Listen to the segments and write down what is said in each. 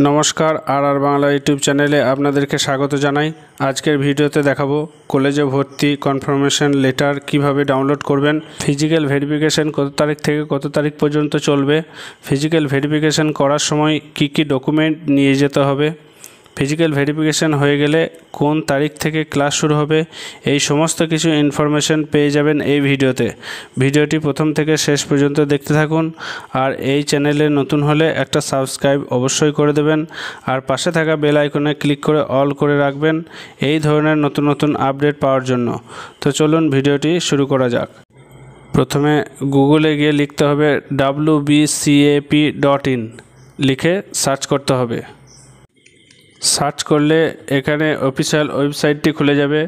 নমস্কার আর বাংলা ইউটিউব চ্যানেলে আপনাদেরকে স্বাগত জানাই। আজকের ভিডিওতে দেখাবো কলেজে ভর্তি কনফার্মেশন লেটার কিভাবে ডাউনলোড করবেন, ফিজিক্যাল ভেরিফিকেশন কত তারিখ থেকে কত তারিখ পর্যন্ত চলবে, ফিজিক্যাল ভেরিফিকেশন করার সময় কি কি ডকুমেন্ট নিয়ে যেতে হবে, ফিজিক্যাল ভেরিফিকেশন হয়ে গেলে কোন তারিখ থেকে ক্লাস শুরু হবে, এই সমস্ত কিছু ইনফরমেশন পেয়ে যাবেন এই ভিডিওতে। ভিডিওটি প্রথম থেকে শেষ পর্যন্ত দেখতে থাকুন। আর এই চ্যানেলে নতুন হলে একটা সাবস্ক্রাইব অবশ্যই করে দেবেন, আর পাশে থাকা বেল আইকনে ক্লিক করে অল করে রাখবেন এই ধরনের নতুন নতুন আপডেট পাওয়ার জন্য। তো চলুন ভিডিওটি শুরু করা যাক। প্রথমে গুগলে গিয়ে লিখতে হবে wbcap.in, লিখে সার্চ করতে হবে। সার্চ করলে এখানে অফিসিয়াল ওয়েবসাইটটি খুলে যাবে।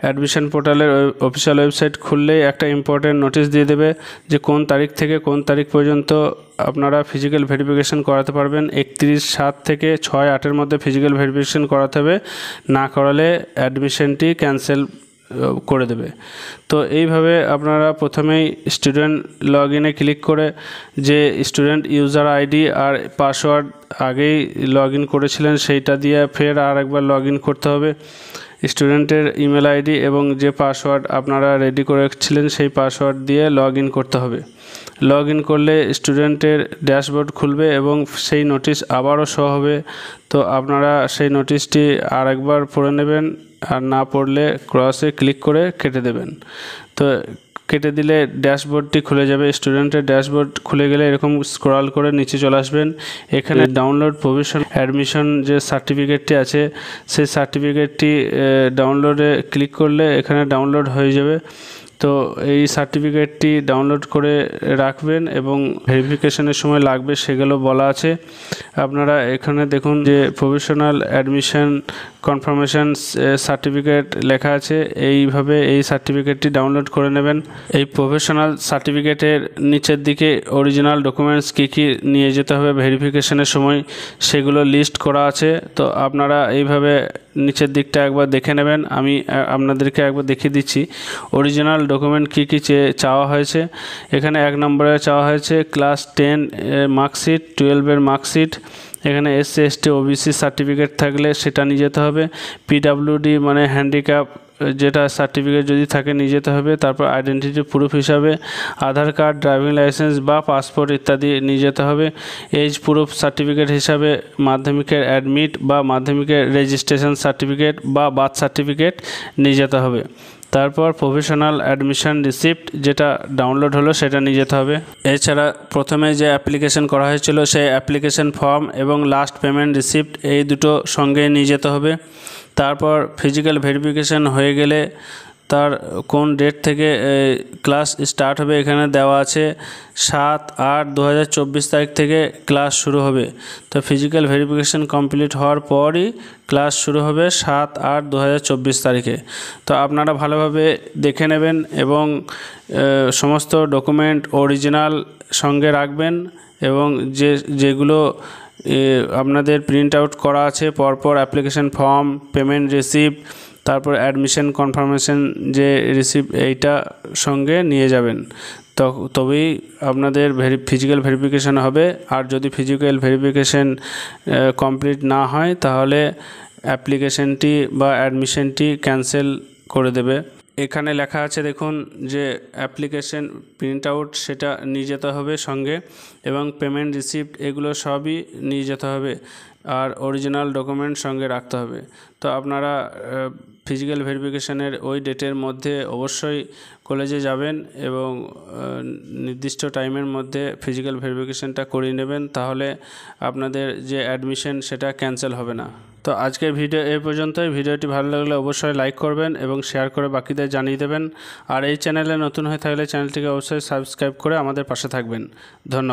অ্যাডমিশন পোর্টালের অফিসিয়াল ওয়েবসাইট খুললেই একটা ইম্পর্টেন্ট নোটিশ দিয়ে দেবে যে কোন তারিখ থেকে কোন তারিখ পর্যন্ত আপনারা ফিজিক্যাল ভেরিফিকেশন করাতে পারবেন। 31/7 থেকে 6/8-এর মধ্যে ফিজিক্যাল ভেরিফিকেশন করাতে হবে, না করালে অ্যাডমিশনটি ক্যান্সেল করে দেবে। তো এইভাবে আপনারা প্রথমেই স্টুডেন্ট লগ ইনে ক্লিক করে যে স্টুডেন্ট ইউজার আইডি আর পাসওয়ার্ড আগেই লগ ইন করেছিলেন সেইটা দিয়ে ফের আর একবার লগ ইন করতে হবে। স্টুডেন্টের ইমেল আইডি এবং যে পাসওয়ার্ড আপনারা রেডি করেছিলেন সেই পাসওয়ার্ড দিয়ে লগ ইন করতে হবে। লগ ইন করলে স্টুডেন্টের ড্যাশবোর্ড খুলবে এবং সেই নোটিশ আবারও শো হবে। তো আপনারা সেই নোটিশটি আর একবার পড়ে নেবেন, আর না পড়লে ক্রসে ক্লিক করে কেটে দেবেন। তো কেটে দিলে ড্যাশবোর্ডটি খুলে যাবে। স্টুডেন্টের ড্যাশবোর্ড খুলে গেলে এরকম স্ক্রল করে নিচে চলে আসবেন। এখানে ডাউনলোড প্রভিশন অ্যাডমিশন যে সার্টিফিকেটটি আছে সেই সার্টিফিকেটটি ডাউনলোডে ক্লিক করলে এখানে ডাউনলোড হয়ে যাবে। তো এই সার্টিফিকেটটি ডাউনলোড করে রাখবেন এবং ভেরিফিকেশনের সময় লাগবে সেগুলো বলা আছে। আপনারা এখানে দেখুন যে প্রফেশনাল অ্যাডমিশন কনফার্মেশন সার্টিফিকেট লেখা আছে, এইভাবে এই সার্টিফিকেটটি ডাউনলোড করে নেবেন। এই প্রফেশনাল সার্টিফিকেটের নিচের দিকে অরিজিনাল ডকুমেন্টস কী কী নিয়ে যেতে হবে ভেরিফিকেশনের সময় সেগুলো লিস্ট করা আছে। তো আপনারা এইভাবে নিচের দিকটা একবার দেখে নেবেন। আমি আপনাদেরকে একবার দেখিয়ে দিচ্ছি অরিজিনাল ডকুমেন্ট কী কী চাওয়া হয়েছে। এখানে 1 নম্বরে চাওয়া হয়েছে ক্লাস 10 মার্কশিট, 12-এর মার্কশিট। এখানে SC ST OBC সার্টিফিকেট থাকলে সেটা নিয়ে যেতে হবে। PWD মানে হ্যান্ডিক্যাপ যেটা সার্টিফিকেট যদি থাকে নিয়ে যেতে হবে। তারপর আইডেন্টিটি প্রুফ হিসাবে আধার কার্ড, ড্রাইভিং লাইসেন্স বা পাসপোর্ট ইত্যাদি নিয়ে যেতে হবে। এজ প্রুফ সার্টিফিকেট হিসাবে মাধ্যমিকের অ্যাডমিট বা মাধ্যমিকের রেজিস্ট্রেশন সার্টিফিকেট বা বার্থ সার্টিফিকেট নিয়ে যেতে হবে। তারপর প্রফেশনাল অ্যাডমিশন রিসিপ্ট যেটা ডাউনলোড হলো সেটা নিয়ে যেতে হবে। এছাড়া প্রথমে যে অ্যাপ্লিকেশন করা হয়েছিল সেই অ্যাপ্লিকেশন ফর্ম এবং লাস্ট পেমেন্ট রিসিপ্ট এই দুটো সঙ্গে নিয়ে যেতে হবে। তারপর ফিজিক্যাল ভেরিফিকেশন হয়ে গেলে তার কোন ডেট থেকে ক্লাস স্টার্ট হবে এখানে দেওয়া আছে 7/8/2024 তারিখ থেকে ক্লাস শুরু হবে। তো ফিজিক্যাল ভেরিফিকেশন কমপ্লিট হওয়ার পরই ক্লাস শুরু হবে 7/8/2024 তারিখে। তো আপনারা ভালোভাবে দেখে নেবেন এবং সমস্ত ডকুমেন্ট অরিজিনাল সঙ্গে রাখবেন এবং যেগুলো আপনাদের প্রিন্ট আউট করা আছে পরপর অ্যাপ্লিকেশন ফর্ম, পেমেন্ট রিসিপ্ট, তারপর অ্যাডমিশন কনফার্মেশন যে রিসিপ্ট এইটা সঙ্গে নিয়ে যাবেন। তবেই আপনাদের ফিজিক্যাল ভেরিফিকেশান হবে। আর যদি ফিজিক্যাল ভেরিফিকেশান কমপ্লিট না হয় তাহলে অ্যাপ্লিকেশনটি বা অ্যাডমিশনটি ক্যান্সেল করে দেবে। এখানে লেখা আছে দেখুন যে অ্যাপ্লিকেশন প্রিন্ট আউট সেটা নিয়ে যেতে হবে সঙ্গে এবং পেমেন্ট রিসিপ্ট এগুলো সবই নিয়ে যেতে হবে, আর অরিজিনাল ডকুমেন্ট সঙ্গে রাখতে হবে। তো আপনারা ফিজিক্যাল ভেরিফিকেশানের ওই ডেটের মধ্যে অবশ্যই কলেজে যাবেন এবং নির্দিষ্ট টাইমের মধ্যে ফিজিক্যাল ভেরিফিকেশানটা করিয়ে নেবেন, তাহলে আপনাদের যে অ্যাডমিশন সেটা ক্যান্সেল হবে না। তো আজকের ভিডিও এই পর্যন্তই। ভিডিওটি ভালো লাগলে অবশ্যই লাইক করবেন এবং শেয়ার করে বাকিদের জানিয়ে দেবেন। আর এই চ্যানেলে নতুন হয়ে থাকলে চ্যানেলটিকে অবশ্যই সাবস্ক্রাইব করে আমাদের পাশে থাকবেন। ধন্যবাদ।